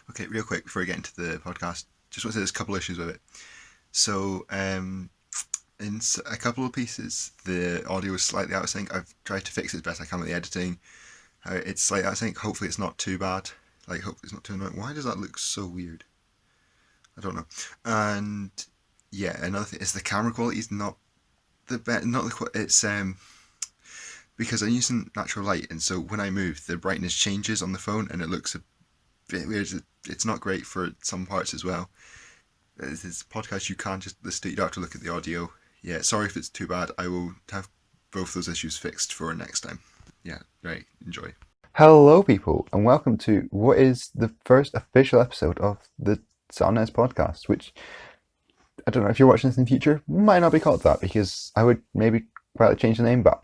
Okay, real quick before we get into the podcast, just want to say there's a couple issues with it. So, in a couple of pieces, the audio is slightly out of sync. I've tried to fix it as best I can with the editing. It's slightly out of sync. Hopefully, it's not too bad. Hopefully, it's not too annoying. Why does that look so weird? I don't know. And yeah, another thing is the camera quality is not the best. Not the it's because I'm using natural light, and so when I move, the brightness changes on the phone, and it looks a bit weird. It's not great for some parts as well. This podcast, you can't just listen to it. You don't have to look at the audio. Yeah, sorry if it's too bad. I will have both those issues fixed for next time. Yeah, right. Enjoy. Hello, people, and welcome to what is the first official episode of the SamNez podcast, which I don't know if you're watching this in the future, might not be called that because I would maybe quite change the name, but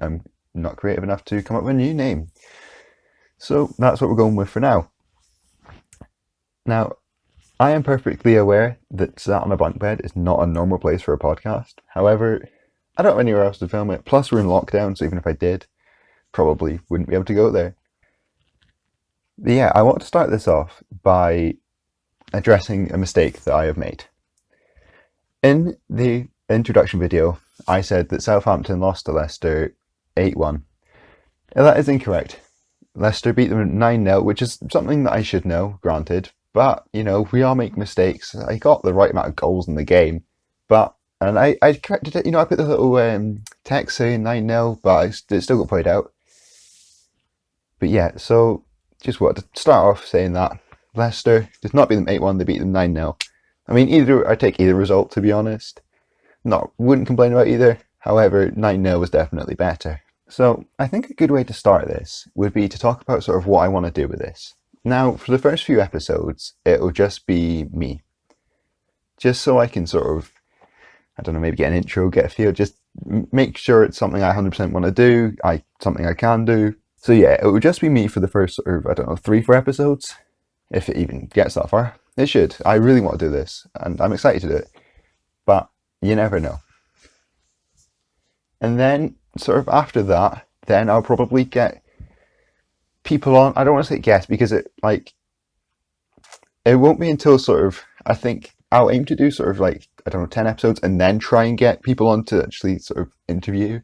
I'm not creative enough to come up with a new name. So that's what we're going with for now. Now, I am perfectly aware that sat on a bunk bed is not a normal place for a podcast. However, I don't have anywhere else to film it. Plus, we're in lockdown, so even if I did, probably wouldn't be able to go there. But yeah, I want to start this off by addressing a mistake that I have made. In the introduction video, I said that Southampton lost to Leicester 8-1. Now, that is incorrect. Leicester beat them 9-0, which is something that I should know, granted. But, you know, we all make mistakes. I got the right amount of goals in the game. And I corrected it, I put the little text saying 9-0, but it still got played out. But yeah, so just wanted to start off saying that Leicester did not beat them 8-1, they beat them 9-0. I mean, I take either result, to be honest. Wouldn't complain about either. However, 9-0 was definitely better. So I think a good way to start this would be to talk about sort of what I want to do with this. Now, for the first few episodes, it'll just be me. Just so I can sort of, I don't know, maybe get an intro, get a feel, just make sure it's something I 100% want to do, something I can do. So yeah, it will just be me for the first sort of, 3-4 episodes, if it even gets that far. It should. I really want to do this, and I'm excited to do it. But you never know. And then, sort of after that, then I'll probably get people on. I don't want to say guests because it won't be until sort of, I think I'll aim to do sort of 10 episodes and then try and get people on to actually sort of interview.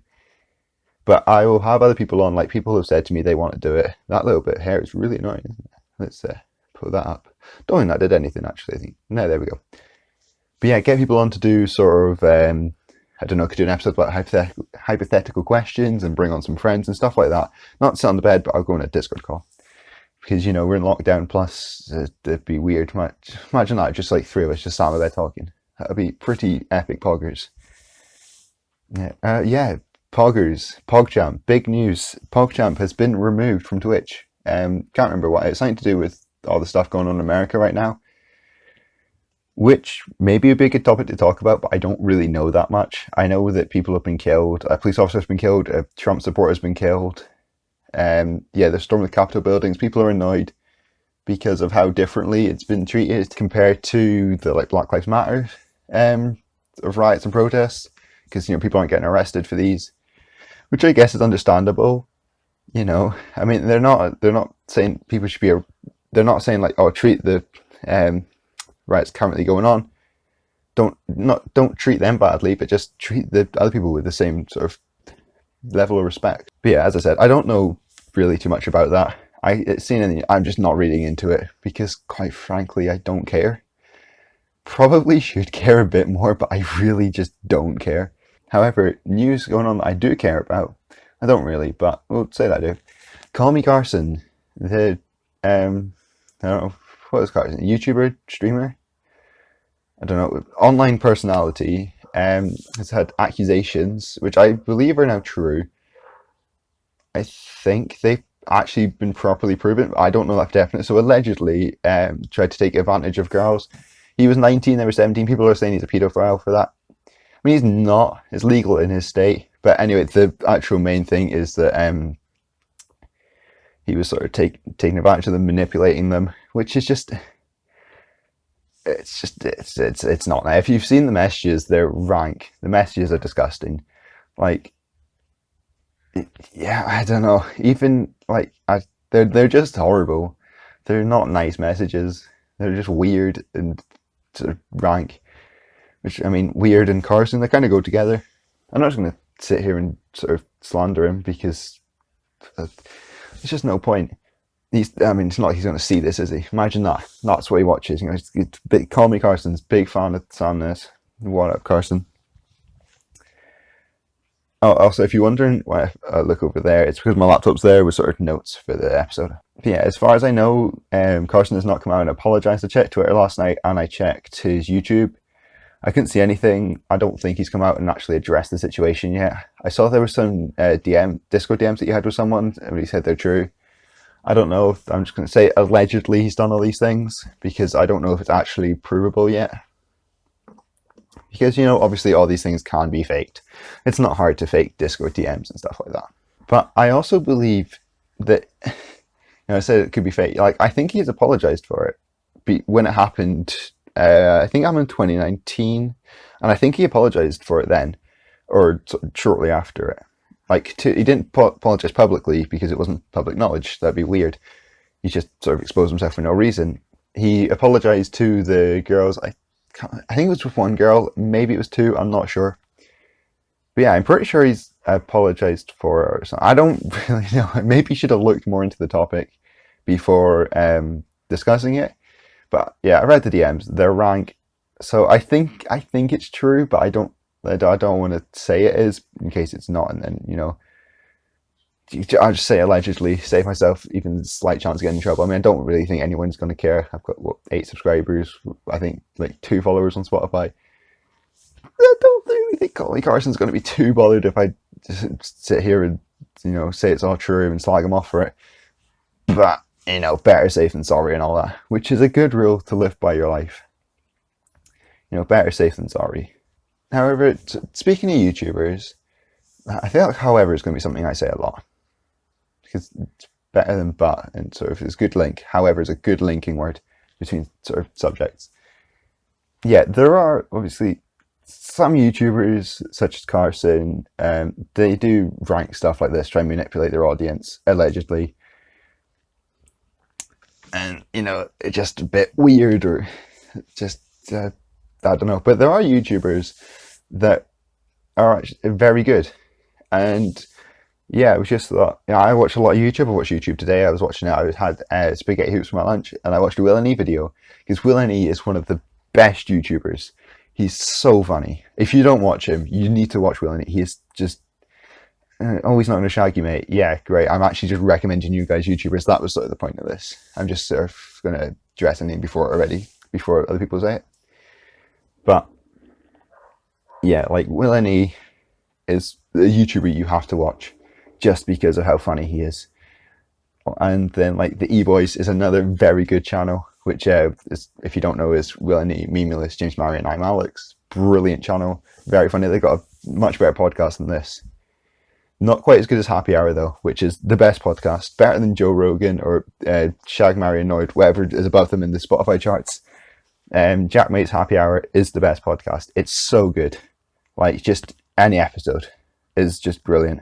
But I will have other people on, like people who have said to me they want to do it. That little bit of hair is really annoying, isn't it? Let's put that up. Don't think that did anything actually. I think no, there we go. But yeah, get people on to do sort of could do an episode about hypothetical questions and bring on some friends and stuff like that. Not sit on the bed, but I'll go on a Discord call because we're in lockdown. Plus, it'd be weird. Imagine that, just like three of us just sat on the bed talking. That'd be pretty epic. Poggers. Yeah. Poggers, PogChamp, big news. PogChamp has been removed from Twitch. Can't remember what. It's something to do with all the stuff going on in America right now, which may be a big topic to talk about, but I don't really know that much. I know that people have been killed, a police officer has been killed, a Trump supporter has been killed. They're storming the Capitol buildings. People are annoyed because of how differently it's been treated compared to the Black Lives Matter of riots and protests, because people aren't getting arrested for these, which I guess is understandable. I mean, they're not saying people should be. They're not saying treat the riots currently going on. Don't treat them badly, but just treat the other people with the same sort of level of respect. But yeah, as I said, I don't know really too much about that. I'm just not reading into it because, quite frankly, I don't care. Probably should care a bit more, but I really just don't care. However, news going on that I do care about. I don't really, but we'll say that I do. CallMeCarson, the I don't know what is Carson, YouTuber, streamer, I don't know, online personality, has had accusations which I believe are now true. I think they've actually been properly proven. I don't know that for definite. So allegedly, tried to take advantage of girls. He was 19, they were 17. People are saying he's a paedophile for that. I mean, he's not. It's legal in his state. But anyway, the actual main thing is that he was sort of taking advantage of them, manipulating them, which is just, it's not there. If you've seen the messages, they're rank. The messages are disgusting. Yeah, I don't know. Even they're just horrible. They're not nice messages. They're just weird and sort of rank. Which, I mean, weird and Carson, they kind of go together. I'm not just going to sit here and sort of slander him because there's just no point. I mean, it's not like he's going to see this, is he? Imagine that. That's what he watches. You know, CallMeCarson's big fan of SamNez. What up, Carson? Oh, also, if you're wondering why I look over there, it's because my laptop's there with sort of notes for the episode. But yeah, as far as I know, Carson has not come out and apologised. I checked Twitter last night and I checked his YouTube. I couldn't see anything. I don't think he's come out and actually addressed the situation yet. I saw there was some Discord DMs that you had with someone, and he said they're true. I don't know if I'm just going to say allegedly he's done all these things because I don't know if it's actually provable yet. Because, you know, obviously all these things can be faked. It's not hard to fake Discord DMs and stuff like that. But I also believe that, you know, I said it could be fake. Like, I think he's apologized for it when it happened. I think I'm in 2019, and I think he apologized for it then, or shortly after it. Like, he didn't apologize publicly because it wasn't public knowledge. That'd be weird. He just sort of exposed himself for no reason. He apologized to the girls. I think it was with one girl. Maybe it was two. I'm not sure. But yeah, I'm pretty sure he's apologized for it or something. I don't really know. Maybe he should have looked more into the topic before discussing it. But yeah, I read the DMs. They're rank. So I think it's true, but I don't want to say it is in case it's not, and then, you know, I'll just say allegedly, save myself even a slight chance of getting in trouble. I mean, I don't really think anyone's going to care. I've got 8 subscribers. I think like 2 followers on Spotify. I don't really think CallMeCarson's going to be too bothered if I just sit here and, you know, say it's all true and slag him off for it. But, you know, better safe than sorry and all that, which is a good rule to live by your life. You know, better safe than sorry. However, speaking of YouTubers, I feel like however is going to be something I say a lot. Because it's better than but, and sort of it's a good link. However is a good linking word between sort of subjects. Yeah, there are obviously some YouTubers, such as Carson, they do rank stuff like this, try and manipulate their audience, allegedly. And, you know, it's just a bit weird, or just, I don't know. But there are YouTubers that are actually very good. And yeah, it was just that, you know, I watch a lot of YouTube. I watched YouTube today. I was watching it. I had spaghetti hoops for my lunch, and I watched a Will and E video, because Will and E is one of the best YouTubers. He's so funny. If you don't watch him, you need to watch Will and E. He is just, oh, he's not going to shag you, mate. Yeah, great. I'm actually just recommending you guys YouTubers. That was sort of the point of this. I'm just sort of going to address a name before other people say it. But yeah, like Will and E is a YouTuber you have to watch just because of how funny he is. And then like the E-Boys is another very good channel, which is, if you don't know, is Will and E, Memeless, James Murray, and I'm Alex. Brilliant channel, very funny. They've got a much better podcast than this. Not quite as good as Happy Hour though, which is the best podcast, better than Joe Rogan or Shag, Marry, Annoyed, whatever is above them in the Spotify charts. Jack Mate's Happy Hour is the best podcast. It's so good. Like, just any episode is just brilliant.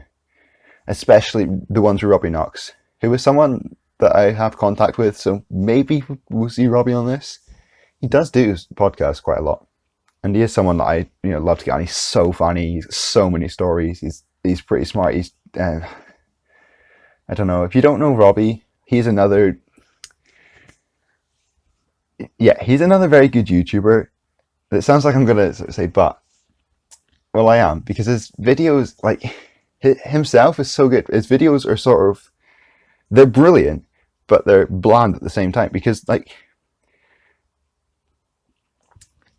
Especially the ones with Robbie Knox, who is someone that I have contact with, so maybe we'll see Robbie on this. He does do podcasts quite a lot, and he is someone that I, you know, love to get on. He's so funny. He's got so many stories. He's pretty smart. He's I don't know, if you don't know Robbie, he's another very good YouTuber. It sounds like I'm gonna sort of say but, well, I am, because his videos, like, himself is so good. His videos are sort of, they're brilliant, but they're bland at the same time, because, like,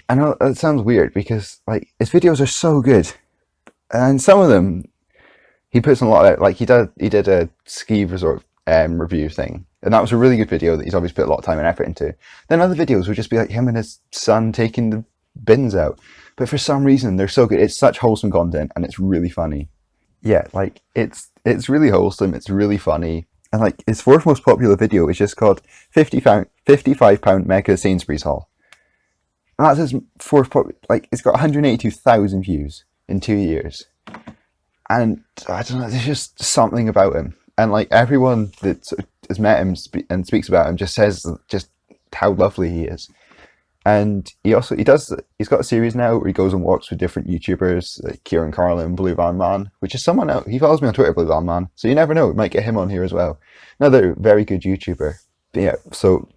I know it sounds weird, because, like, his videos are so good, and some of them he puts in a lot of, like, he did a ski resort review thing, and that was a really good video that he's obviously put a lot of time and effort into. Then other videos would just be like him and his son taking the bins out, but for some reason they're so good. It's such wholesome content, and it's really funny. Yeah, like, it's really wholesome, it's really funny, and like his fourth most popular video is just called £55 Mega Sainsbury's haul. And that's his fourth like, it's got 182,000 views in 2 years. And I don't know, there's just something about him. And like everyone that has met him and speaks about him just says just how lovely he is. And he's got a series now where he goes and walks with different YouTubers like Kieran Carlin, Blue Van Man, which is someone else. He follows me on Twitter, Blue Van Man, so you never know, we might get him on here as well. Another very good YouTuber. But yeah, so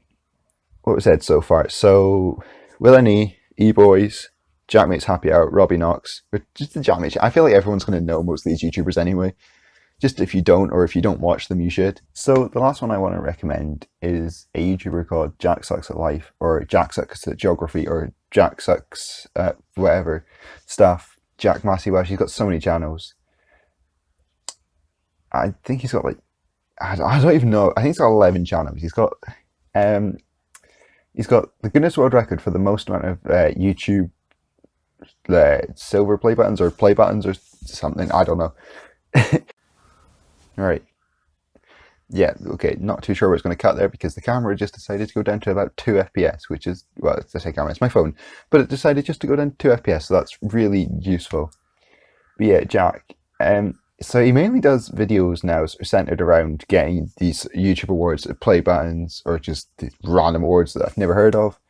what was said so far? So Will and E-Boys, Jackmate's Happy Hour, Robbie Knox, but just the Jackmate. I feel like everyone's going to know most of these YouTubers anyway. Just if you don't, or if you don't watch them, you should. So the last one I want to recommend is a YouTuber called Jack Sucks at Life, or Jack Sucks at Geography, or Jack Sucks at whatever stuff. Jack Massey Welsh. He's got so many channels. I think he's got like, I don't even know. I think he's got 11 channels. He's got the Guinness World Record for the most amount of YouTube silver play buttons or play buttons or something. I don't know. All right. Yeah, okay, not too sure where it's going to cut there because the camera just decided to go down to about 2 FPS, which is, well, I say camera, it's my phone, but it decided just to go down to 2 FPS, so that's really useful. But yeah, Jack, so he mainly does videos now centered around getting these YouTube awards, play buttons, or just random awards that I've never heard of.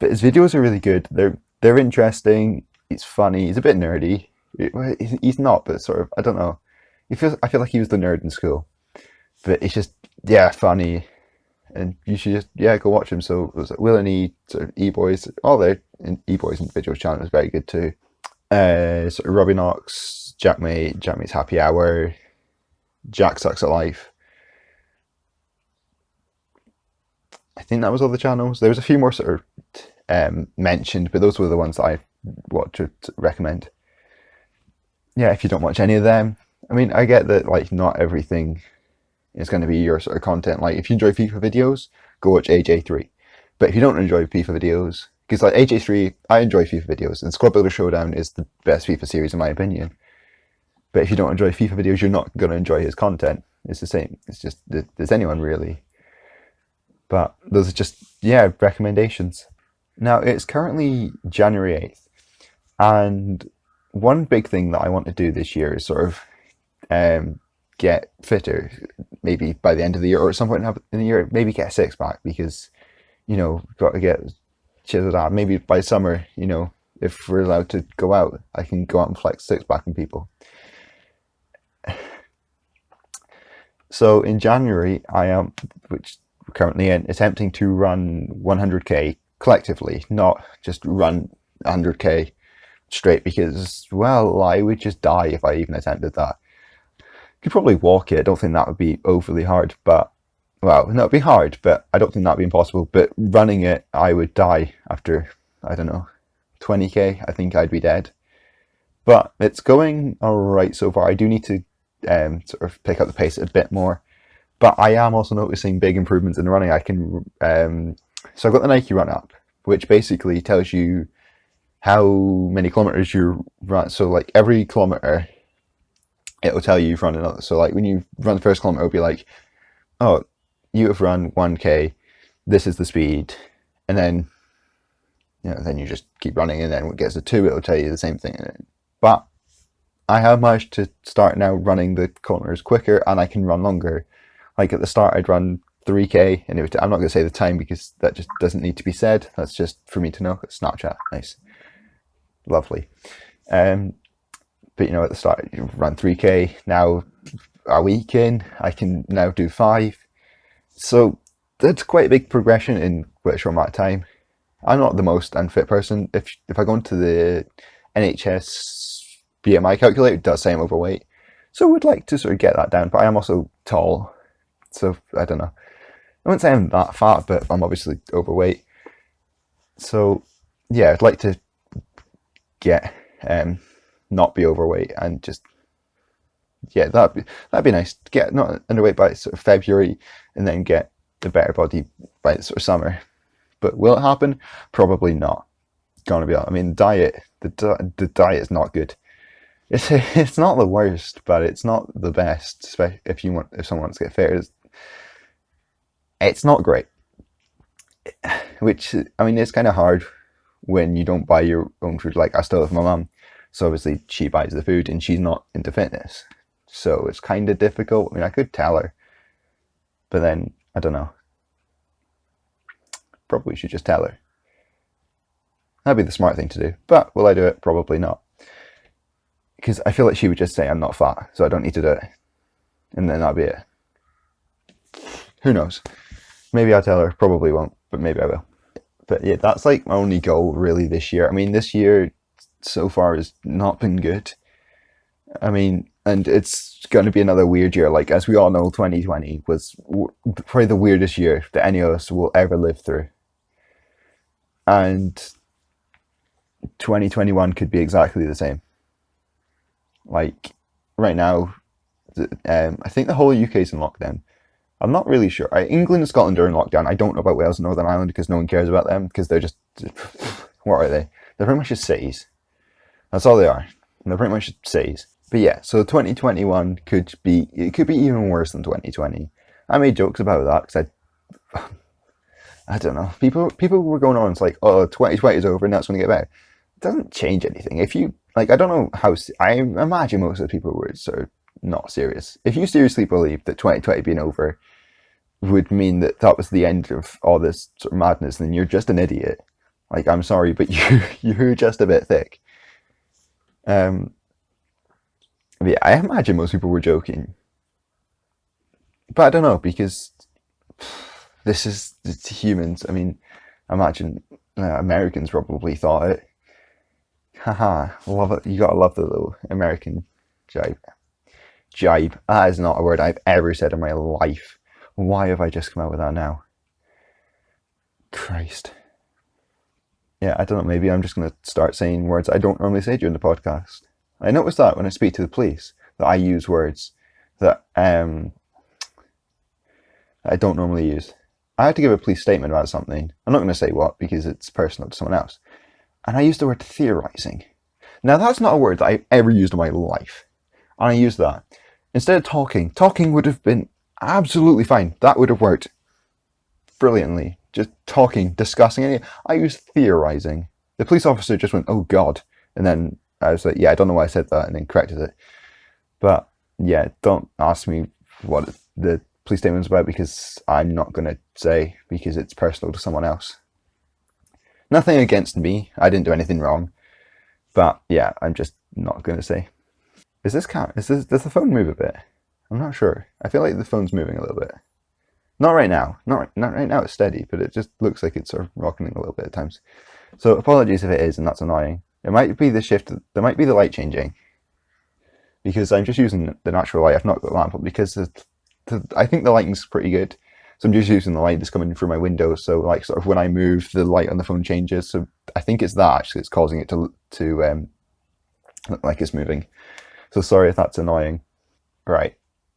But his videos are really good. They're interesting. He's funny. He's a bit nerdy. He's not, but sort of, I don't know. I feel like he was the nerd in school, but it's just, yeah, funny, and you should just, yeah, go watch him. So it was like Will and sort of E-Boys, all their E-Boys individual channel is very good too. Sort of Robbie Knox, Jackmate's Happy Hour, Jack Sucks at Life. I think that was all the channels. There was a few more sort of mentioned, but those were the ones that I want to recommend. Yeah, if you don't watch any of them, I mean, I get that like not everything is going to be your sort of content. Like if you enjoy FIFA videos, go watch AJ3. But if you don't enjoy FIFA videos, because like AJ3, I enjoy FIFA videos, and Squad Builder Showdown is the best FIFA series in my opinion. But if you don't enjoy FIFA videos, you're not going to enjoy his content. It's the same. It's just, there's anyone really. But those are just, yeah, recommendations. Now, it's currently January 8th. And one big thing that I want to do this year is sort of get fitter, maybe by the end of the year or at some point in the year, maybe get a six pack because, you know, we've got to get chiseled out. Maybe by summer, you know, if we're allowed to go out, I can go out and flex six pack on people. So in January, I am, which we're currently in, attempting to run 100k collectively, not just run 100k straight because, well, I would just die if I even attempted that. Could probably walk it. I don't think that would be overly hard, but, well, no, it'd be hard, but I don't think that'd be impossible. But running it, I would die after, I don't know, 20k. I think I'd be dead. But it's going all right so far. I do need to sort of pick up the pace a bit more. But I am also noticing big improvements in the running. I can, so I've got the Nike Run app, which basically tells you how many kilometers you run. So like every kilometer, it'll tell you you've run another. So like when you run the first kilometer, it'll be like, oh, you have run 1k, this is the speed. And then, you know, then you just keep running, and then when it gets to 2, it'll tell you the same thing. But I have managed to start now running the kilometers quicker, and I can run longer. Like at the start, I'd run 3k, and I'm not going to say the time because that just doesn't need to be said. That's just for me to know. Snapchat, nice, lovely. But you know, at the start, you run 3k. Now, a week in, I can now do 5. So that's quite a big progression in quite a short amount of time. I'm not the most unfit person. If I go into the NHS BMI calculator, it does say I'm overweight. So I would like to sort of get that down, but I am also tall. So I don't know. I wouldn't say I'm that fat, but I'm obviously overweight. So yeah, I'd like to get not be overweight and just, yeah, that'd be nice. Get not underweight by sort of February and then get a better body by sort of summer. But will it happen? Probably not. Gonna be honest. I mean, the diet is not good. It's not the worst, but it's not the best. Especially if someone wants to get fit, it's not great. Which, I mean, it's kind of hard when you don't buy your own food. Like I still live with my mum, so obviously she buys the food and she's not into fitness, so it's kind of difficult. I mean, I could tell her, But then, I don't know. Probably should just tell her. That'd be the smart thing to do. But will I do it? Probably not. Because I feel like she would just say I'm not fat, so I don't need to do it. And then that'd be it. Who knows? Maybe I'll tell her. Probably won't, but maybe I will. But yeah, that's like my only goal really this year. I mean, this year so far has not been good. I mean, and it's going to be another weird year. Like, as we all know, 2020 was probably the weirdest year that any of us will ever live through. And 2021 could be exactly the same. Like, right now, I think the whole UK is in lockdown. I'm not really sure. England and Scotland are in lockdown. I don't know about Wales and Northern Ireland because no one cares about them because they're just, what are they? They're pretty much just cities. That's all they are. They're pretty much just cities. But yeah, so 2021 could be even worse than 2020. I made jokes about that because I don't know. People were going on. It's like, oh, 2020 is over and that's going to get better. It doesn't change anything. If you like, I don't know how. I imagine most of the people were sort of not serious. If you seriously believe that 2020 being over would mean that that was the end of all this sort of madness, then you're just an idiot. Like, I'm sorry, but you're just a bit thick. But yeah, I imagine most people were joking, but I don't know because it's humans. I mean, imagine Americans probably thought it. Haha, love it. You gotta love the little American jibe. Jibe. That is not a word I've ever said in my life. Why have I just come out with that now? Christ. Yeah, I don't know. Maybe I'm just going to start saying words I don't normally say during the podcast. I noticed that when I speak to the police, that I use words that I don't normally use. I had to give a police statement about something. I'm not going to say what because it's personal to someone else. And I used the word theorizing. Now, that's not a word that I've ever used in my life. And I used that. Instead of talking would have been absolutely fine. That would have worked brilliantly. Just talking, discussing anything. I used theorizing. The police officer just went, oh God. And then I was like, yeah, I don't know why I said that, and then corrected it. But yeah, don't ask me what the police statement's about because I'm not going to say because it's personal to someone else. Nothing against me. I didn't do anything wrong. But yeah, I'm just not going to say. Does the phone move a bit? I'm not sure. I feel like the phone's moving a little bit. Not right now. Not right now. It's steady, but it just looks like it's sort of rocking a little bit at times. So apologies if it is, and that's annoying. It might be the shift. There might be the light changing because I'm just using the natural light. I've not got the lamp up because I think the lighting's pretty good. So I'm just using the light that's coming through my window. So like sort of when I move, the light on the phone changes. So I think it's that actually it's causing it to look like it's moving. So sorry if that's annoying. Right.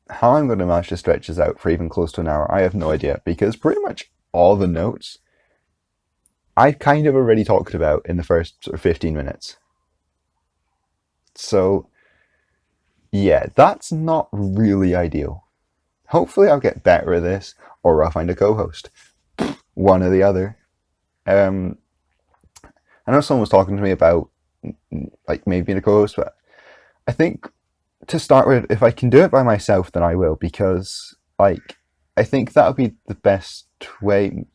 How I'm going to manage to stretch this out for even close to an hour, I have no idea because pretty much all the notes I kind of already talked about in the first sort of 15 minutes. So yeah, that's not really ideal. Hopefully I'll get better at this or I'll find a co-host. One or the other. I know someone was talking to me about like maybe being a co-host, but I think to start with, if I can do it by myself, then I will because like I think that would be the best way.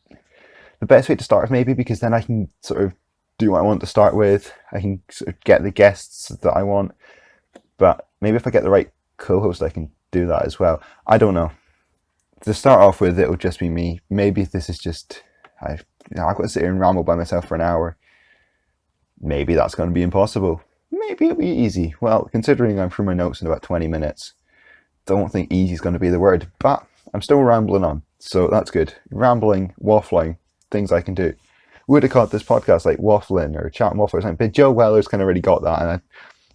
The best way to start with maybe because then I can sort of do what I want to start with. I can sort of get the guests that I want. But maybe if I get the right co-host, I can do that as well. I don't know. To start off with, it'll just be me. Maybe this is just, I've got to sit here and ramble by myself for an hour. Maybe that's going to be impossible. Maybe it'll be easy. Well, considering I'm through my notes in about 20 minutes, don't think easy is going to be the word. But I'm still rambling on. So that's good. Rambling, waffling, things I can do. Would have called this podcast like waffling or chat and waffle or something, but Joe Weller's kind of already got that, and I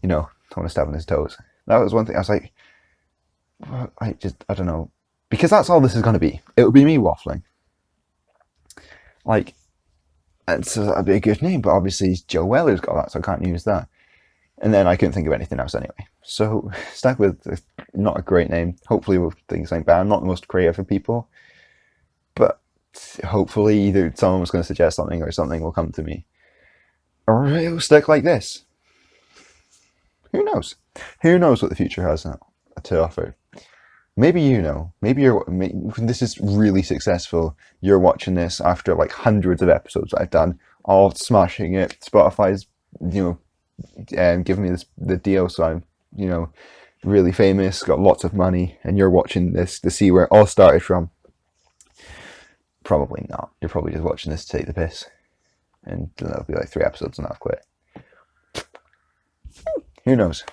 don't want to step on his toes. That was one thing I was like, I don't know, because that's all this is going to be. It will be me waffling. Like, so that'd be a good name, but obviously Joe Weller's got that, so I can't use that. And then I couldn't think of anything else anyway. So stuck with not a great name. Hopefully we'll think something better. I'm not the most creative of people, but hopefully either someone was going to suggest something or something will come to me. Or it'll stick like this. Who knows? Who knows what the future has to offer? maybe you know, this is really successful. You're watching this after like hundreds of episodes I've done, all smashing it. Spotify's, giving me the deal, so I'm, really famous, got lots of money, and you're watching this to see where it all started from. Probably not. You're probably just watching this to take the piss, and that'll be like 3 episodes and I'll quit. Who knows?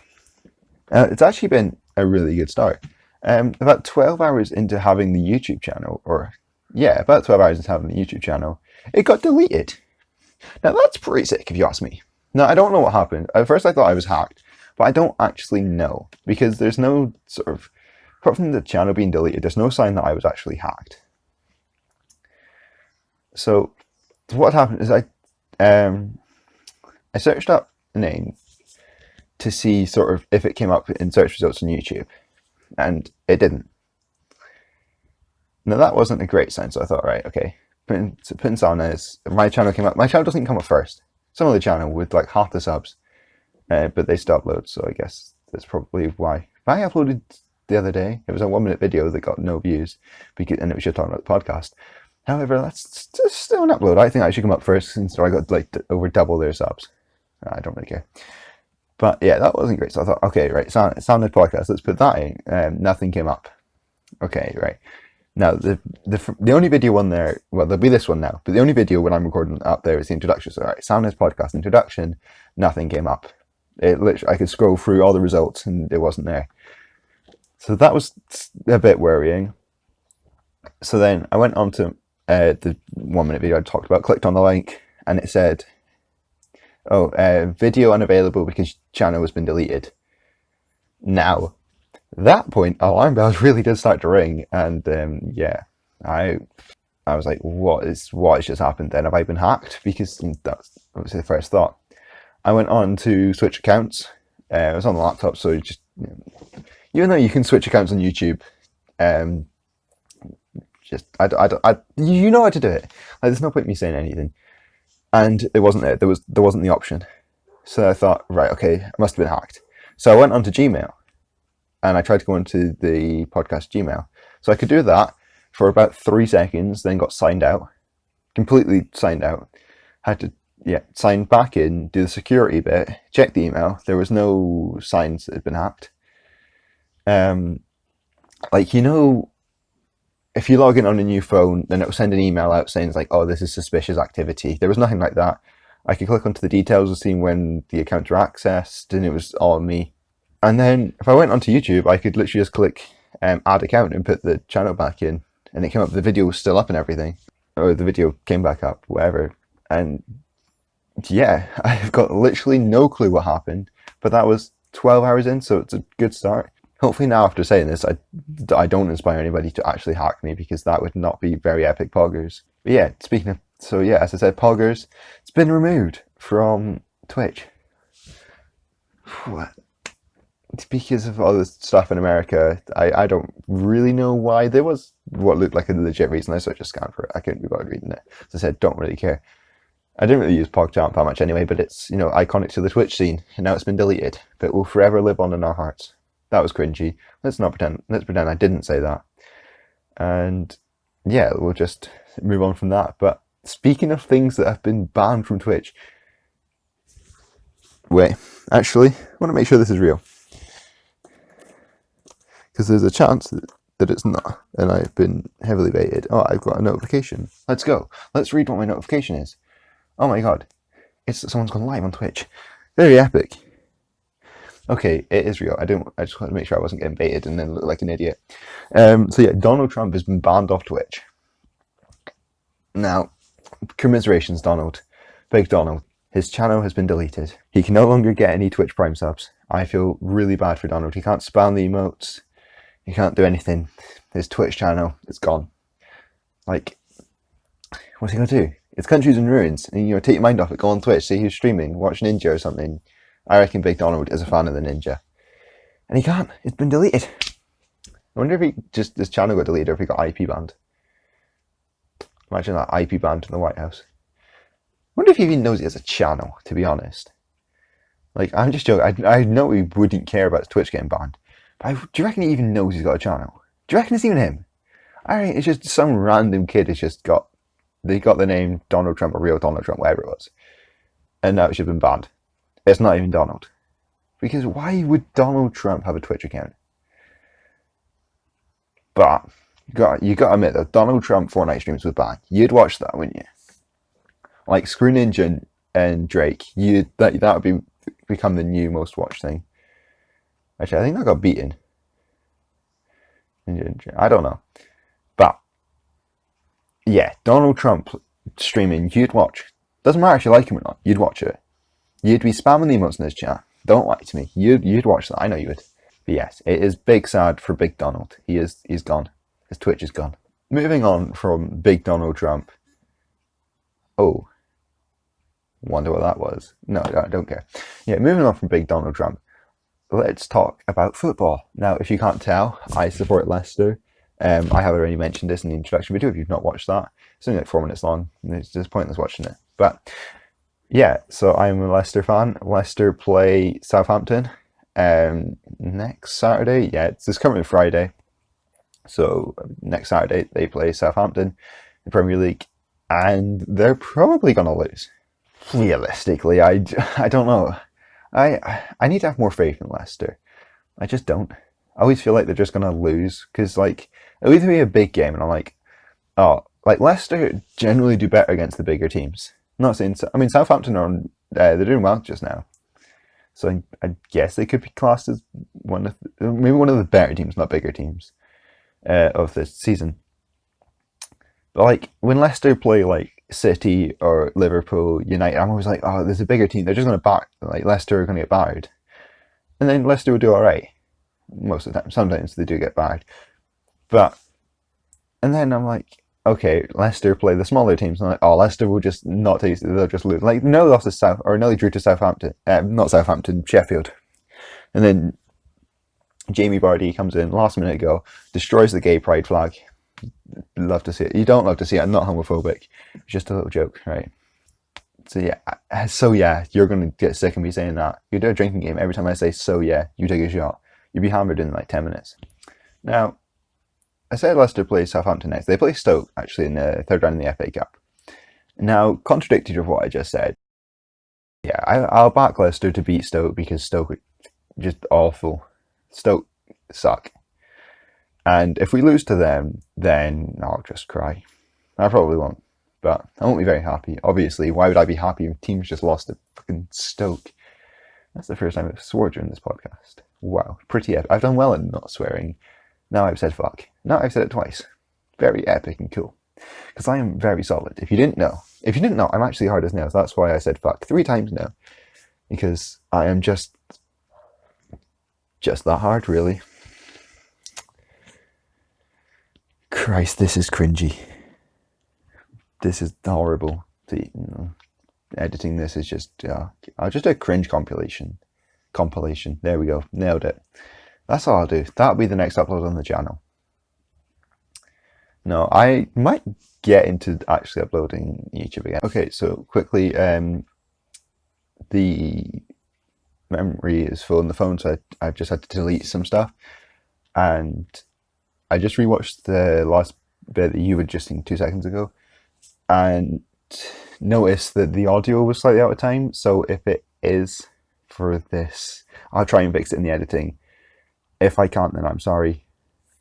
It's actually been a really good start. About 12 hours into having the YouTube channel, about 12 hours into having the YouTube channel, it got deleted. Now that's pretty sick if you ask me. Now I don't know what happened. At first I thought I was hacked, but I don't actually know, because there's no sort of, apart from the channel being deleted, there's no sign that I was actually hacked. So what happened is I searched up a name to see sort of if it came up in search results on YouTube, and it didn't. Now that wasn't a great sign, so I thought, right, okay, put in SamNez, my channel came up. My channel doesn't come up first. Some other channel with like half the subs, but they still upload, so I guess that's probably why. But I uploaded the other day. It was a 1-minute video that got no views, and it was just talking about the podcast. However, that's still an upload. I think I should come up first, since I got like over double their subs. I don't really care. But yeah, that wasn't great. So I thought, okay, right, SamNez podcast, let's put that in. Nothing came up. Okay, right. Now, the only video on there, well, there'll be this one now, but the only video when I'm recording up there is the introduction. So, all right, SamNez podcast introduction, nothing came up. It literally, I could scroll through all the results and it wasn't there. So that was a bit worrying. So then I went on to the 1-minute video I talked about, clicked on the link, and it said, video unavailable because channel has been deleted. Now, that point, alarm bells really did start to ring, and I was like, what has just happened then? Have I been hacked? Because that was obviously the first thought. I went on to switch accounts. I was on the laptop, so just, even though you can switch accounts on YouTube, you know how to do it. Like, there's no point in me saying anything. And it wasn't there. There wasn't the option. So I thought, right, okay, I must have been hacked. So I went onto Gmail, and I tried to go into the podcast Gmail. So I could do that for about 3 seconds, then got signed out, completely signed out. Had to sign back in, do the security bit, check the email. There was no signs that had been hacked. If you log in on a new phone, then it will send an email out saying like, oh, this is suspicious activity. There was nothing like that. I could click onto the details of seeing when the accounts were accessed, and it was all me. And then if I went onto YouTube, I could literally just click add account and put the channel back in, and it came up, the video was still up and everything. Or the video came back up, whatever. And yeah, I've got literally no clue what happened, but that was 12 hours in, so it's a good start. Hopefully now, after saying this, I don't inspire anybody to actually hack me, because that would not be very epic, poggers. But yeah, speaking of, as I said, poggers, it's been removed from Twitch. What? It's because of all this stuff in America. I don't really know why. There was what looked like a legit reason. I sort of just scanned for it. I couldn't be bothered reading it. As I said, don't really care. I didn't really use PogChamp that much anyway, but it's, iconic to the Twitch scene, and now it's been deleted, but it will forever live on in our hearts. That was cringy. Let's pretend I didn't say that. And yeah, we'll just move on from that. But speaking of things that have been banned from Twitch, wait, actually, I want to make sure this is real, because there's a chance that it's not, and I've been heavily baited. Oh, I've got a notification. Let's go. Let's read what my notification is. Oh my god, it's that someone's gone live on Twitch. Very epic. Okay, it is real. I just wanted to make sure I wasn't getting baited and then look like an idiot. Donald Trump has been banned off Twitch. Now, commiserations, Donald. Big Donald. His channel has been deleted. He can no longer get any Twitch Prime subs. I feel really bad for Donald. He can't spam the emotes. He can't do anything. His Twitch channel is gone. Like, what's he gonna do? It's country's in ruins. And, take your mind off it. Go on Twitch, see who's streaming, watch Ninja or something. I reckon Big Donald is a fan of the Ninja. And he can't. It's been deleted. I wonder if his channel got deleted, or if he got IP banned. Imagine that, IP banned in the White House. I wonder if he even knows he has a channel, to be honest. Like, I'm just joking. I know he wouldn't care about his Twitch getting banned. But do you reckon he even knows he's got a channel? Do you reckon it's even him? I mean, it's just some random kid has just got they got the name Donald Trump or real Donald Trump, whatever it was, and now it should have been banned. It's not even Donald. Because why would Donald Trump have a Twitch account? But you got to admit that Donald Trump Fortnite streams was banned. You'd watch that, wouldn't you? Like Screw Ninja and Drake, that would become the new most watched thing. Actually, I think that got beaten. I don't know, but yeah, Donald Trump streaming, you'd watch. Doesn't matter if you like him or not. You'd watch it. You'd be spamming the emotes in his chat. Don't lie to me. You'd watch that. I know you would. But yes, it is big sad for Big Donald. He's gone. His Twitch is gone. Moving on from Big Donald Trump. Oh, wonder what that was. No, I don't care. Yeah, moving on from Big Donald Trump. Let's talk about football. Now, if you can't tell, I support Leicester. I have already mentioned this in the introduction video if you've not watched that. It's only like 4 minutes long, and it's just pointless watching it. But yeah, so I'm a Leicester fan. Leicester play Southampton next Saturday. Yeah, it's this coming Friday. So next Saturday they play Southampton in the Premier League, and they're probably going to lose. Realistically, I don't know. I need to have more faith in Leicester. I just don't. I always feel like they're just going to lose because like it'll either be a big game and I'm like, oh, like Leicester generally do better against the bigger teams. I'm not saying I mean Southampton are on, they're doing well just now, so I guess they could be classed as maybe one of the better teams, not bigger teams, of this season. But like when Leicester play like City or Liverpool, United, I'm always like, oh, there's a bigger team. They're just going to back like Leicester are going to get battered, and then Leicester will do all right most of the time. Sometimes they do get battered, but and then I'm like, okay, Leicester play the smaller teams. And I'm like, oh, Leicester will just not take it. They'll just lose. Like no, lost to they drew to Southampton. Not Southampton, Sheffield, and then Jamie Vardy comes in last minute ago, destroys the gay pride flag. Love to see it. You don't love to see it. I'm not homophobic. It's just a little joke, right? So yeah, you're gonna get sick of me saying that. You do a drinking game. Every time I say so yeah, you take a shot. You'll be hammered in like 10 minutes. Now, I said Leicester plays Southampton next. They play Stoke actually in the third round in the FA Cup. Now, contradictory of what I just said, yeah, I'll back Leicester to beat Stoke because Stoke are just awful. Stoke suck. And if we lose to them, then I'll just cry. I probably won't, but I won't be very happy. Obviously, why would I be happy if teams just lost to fucking Stoke? That's the first time I've swore during this podcast. Wow, pretty epic. I've done well in not swearing. Now I've said fuck. Now I've said it twice. Very epic and cool. Because I am very solid. If you didn't know, I'm actually hard as nails. That's why I said fuck 3 times now. Because I am just that hard, really. Christ, this is cringy. This is horrible. Editing this is just, I'll just do a cringe compilation. There we go. Nailed it. That's all I'll do. That'll be the next upload on the channel. No, I might get into actually uploading YouTube again. Okay, so quickly, the memory is full on the phone, so I've just had to delete some stuff. And I just rewatched the last bit that you were just seeing 2 seconds ago and noticed that the audio was slightly out of time. So if it is for this, I'll try and fix it in the editing. If I can't, then I'm sorry.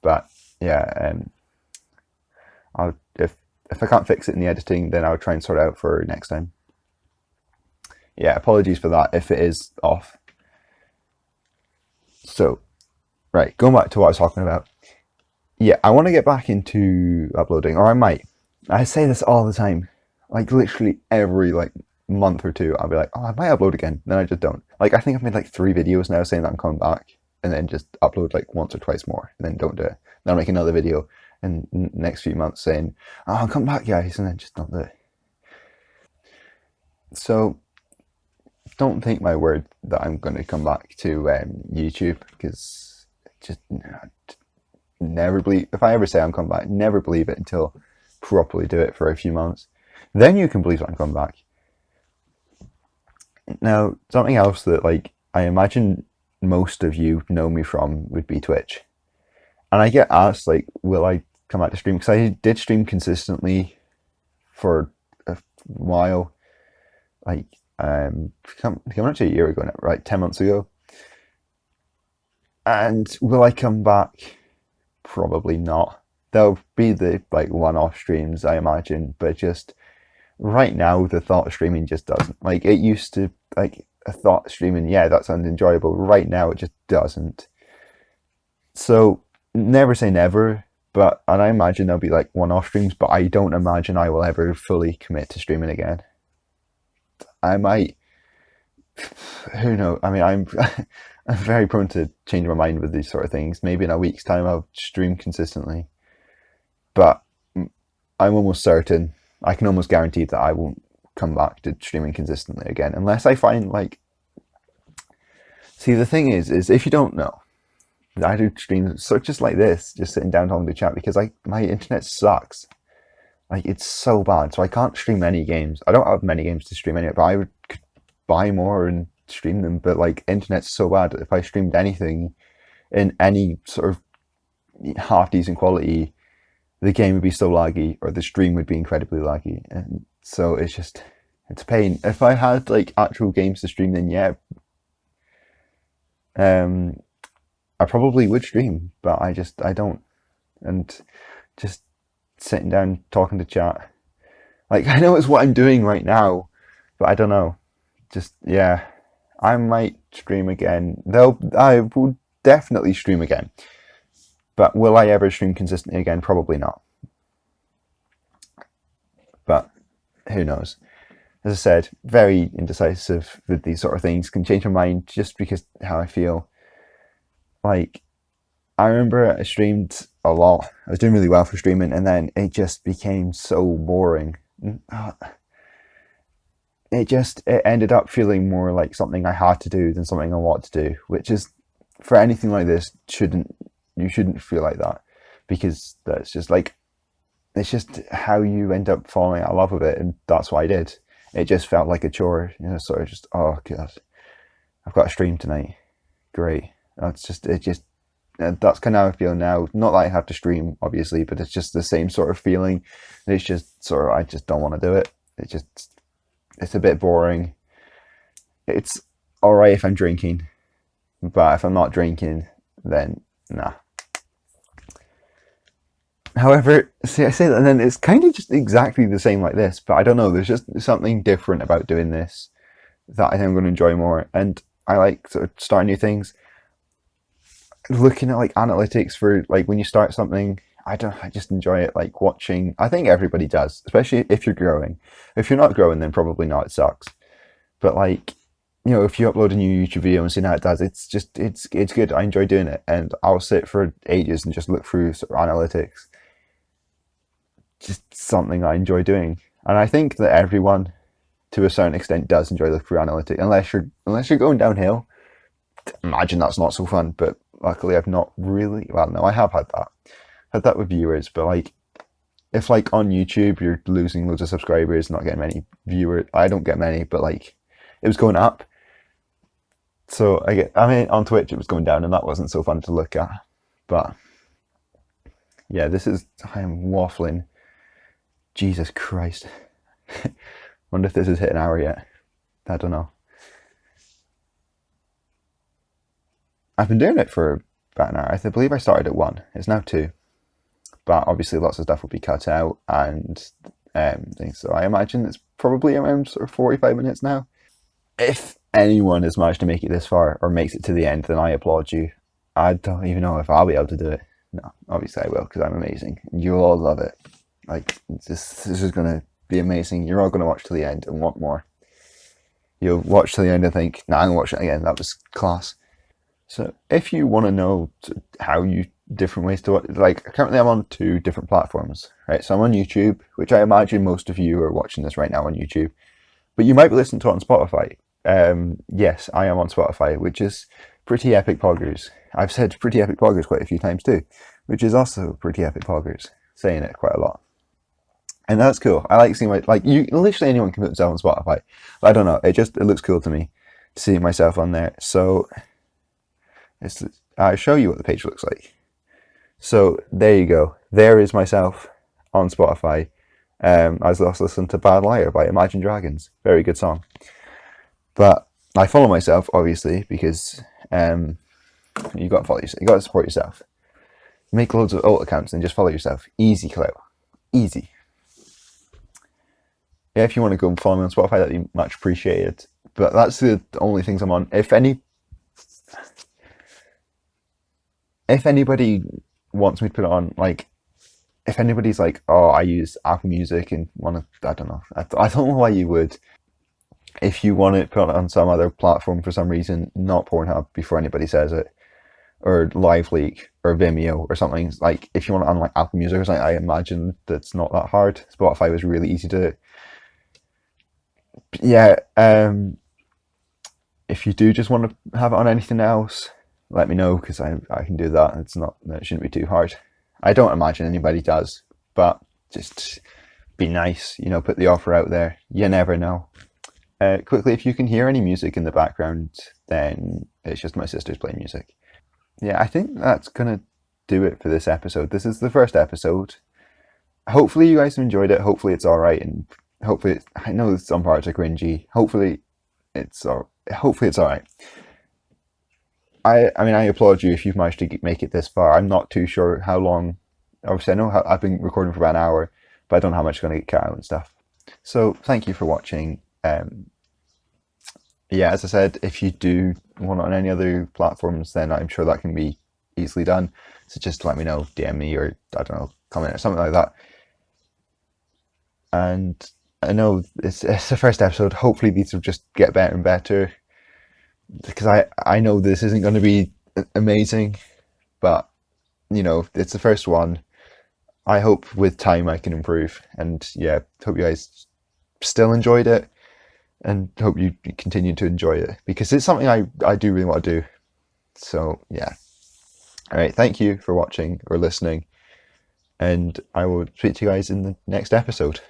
But yeah, if I can't fix it in the editing, then I'll try and sort it out for next time. Yeah, apologies for that if it is off. So, right, going back to what I was talking about. Yeah, I want to get back into uploading, or I might. I say this all the time. Like, literally every, month or 2, I'll be like, oh, I might upload again. Then I just don't. Like, I think I've made, 3 videos now saying that I'm coming back, and then just upload, once or twice more, and then don't do it. Then I'll make another video in the next few months saying, oh, I'll come back, guys, and then just don't do it. So, don't take my word that I'm going to come back to YouTube, because just... never believe, if I ever say I'm coming back, never believe it until properly do it for a few months. Then you can believe that I'm coming back. Now, something else that I imagine most of you know me from would be Twitch. and I get asked like, will I come back to stream? Because I did stream consistently for a while, like coming up to a year ago now, right, 10 months ago. And will I come back? Probably not. There'll be the like one-off streams, I imagine, but just right now the thought of streaming just doesn't. Like it used to, like a thought of streaming, yeah, that sounds enjoyable. Right now it just doesn't. So never say never, but and I imagine there'll be like one-off streams, but I don't imagine I will ever fully commit to streaming again. I might, who knows? I mean, I'm I'm very prone to change my mind with these sort of things. Maybe in a week's time I'll stream consistently, but I'm almost certain, I can almost guarantee that I won't come back to streaming consistently again unless I find like. See, the thing is if you don't know, I do streams so just like this, just sitting down talking to chat because my internet sucks. Like it's so bad, so I can't stream any games. I don't have many games to stream anyway, but I would buy more and stream them. But like internet's so bad that if I streamed anything in any sort of half decent quality, the game would be so laggy, or the stream would be incredibly laggy, and so it's a pain. If I had like actual games to stream, then yeah, I probably would stream, but I don't, and just sitting down talking to chat, like I know it's what I'm doing right now, but I don't know. Just yeah, I might stream again. I will definitely stream again, but will I ever stream consistently again? Probably not. But who knows? As I said, very indecisive with these sort of things. Can change my mind just because how I feel. Like I remember I streamed a lot. I was doing really well for streaming, and then it just became so boring. It ended up feeling more like something I had to do than something I want to do, which is for anything like this you shouldn't feel like that, because that's just like it's just how you end up falling out of love with it, and that's what I did. It just felt like a chore, sort of just, oh god, I've got a stream tonight, great. That's just that's kind of how I feel now. Not that I have to stream, obviously, but it's just the same sort of feeling. It's just sort of, I just don't want to do it. It's a bit boring. It's all right if I'm drinking, but if I'm not drinking, then nah. However, see, I say that, and then it's kind of just exactly the same like this, but I don't know. There's just something different about doing this that I think I'm going to enjoy more, and I like sort of starting new things. Looking at like analytics for like when you start something, I just enjoy it. Like watching, I think everybody does, especially if you're growing. If you're not growing, then probably not. It sucks. But like, if you upload a new YouTube video and see how it does, it's good. I enjoy doing it, and I'll sit for ages and just look through sort of analytics. Just something I enjoy doing, and I think that everyone, to a certain extent, does enjoy looking through analytics. Unless you're going downhill, imagine that's not so fun. But luckily, I've not really. Well, no, I have had that with viewers, but like, if like on YouTube you're losing loads of subscribers, not getting many viewers, I don't get many, but like, it was going up. So I mean, on Twitch it was going down, and that wasn't so fun to look at. But yeah, I am waffling. Jesus Christ. Wonder if this has hit an hour yet. I don't know. I've been doing it for about an hour. I believe I started at 1. It's now 2. But obviously lots of stuff will be cut out and things. So I imagine it's probably around sort of 45 minutes now. If anyone has managed to make it this far or makes it to the end, then I applaud you. I don't even know if I'll be able to do it. No, obviously I will, because I'm amazing. You'll all love it. Like, this is going to be amazing. You're all going to watch to the end and want more. You'll watch to the end and think, nah, I'm going to watch it again. That was class. So if you want to know how different ways to watch, like currently I'm on 2 different platforms, right? So I'm on YouTube, which I imagine most of you are watching this right now on YouTube, but you might be listening to it on Spotify. Yes, I am on Spotify, which is Pretty Epic Poggers. I've said Pretty Epic Poggers quite a few times too, which is also Pretty Epic Poggers, saying it quite a lot. And that's cool. I like seeing literally anyone can put themselves on Spotify. I don't know, it looks cool to me to see myself on there. So I'll show you what the page looks like. So there you go. There is myself on Spotify. I was also listening to Bad Liar by Imagine Dragons. Very good song. But I follow myself, obviously, because you got to follow yourself. You got to support yourself. Make loads of alt accounts and just follow yourself. Easy clout. Easy. Yeah, if you want to go and follow me on Spotify, that'd be much appreciated. But that's the only things I'm on. If anybody wants me to put it on, like, if anybody's like, oh, I use Apple Music and want to, I don't know. I don't know why you would. If you want to put it on some other platform for some reason, not Pornhub before anybody says it, or LiveLeak or Vimeo or something, like if you want it on like Apple Music or something, I imagine that's not that hard. Spotify was really easy to, yeah. If you do just want to have it on anything else, let me know, because I can do that. It shouldn't be too hard. I don't imagine anybody does, but just be nice, put the offer out there. You never know. Quickly, if you can hear any music in the background, then it's just my sister's playing music. Yeah, I think that's gonna do it for this episode. This is the first episode. Hopefully you guys have enjoyed it. Hopefully it's all right, and I know some parts are cringy. Hopefully it's all right. I applaud you if you've managed to make it this far. I'm not too sure how long. Obviously, I know I've been recording for about an hour, but I don't know how much is going to get cut out and stuff. So thank you for watching. Yeah, as I said, if you do want it on any other platforms, then I'm sure that can be easily done. So just let me know, DM me, or I don't know, comment or something like that. And I know it's the first episode. Hopefully these will just get better and better, because I know this isn't going to be amazing, but it's the first one. I hope with time I can improve, and yeah, hope you guys still enjoyed it, and hope you continue to enjoy it, because it's something I do really want to do. So yeah. All right, thank you for watching or listening, and I will speak to you guys in the next episode.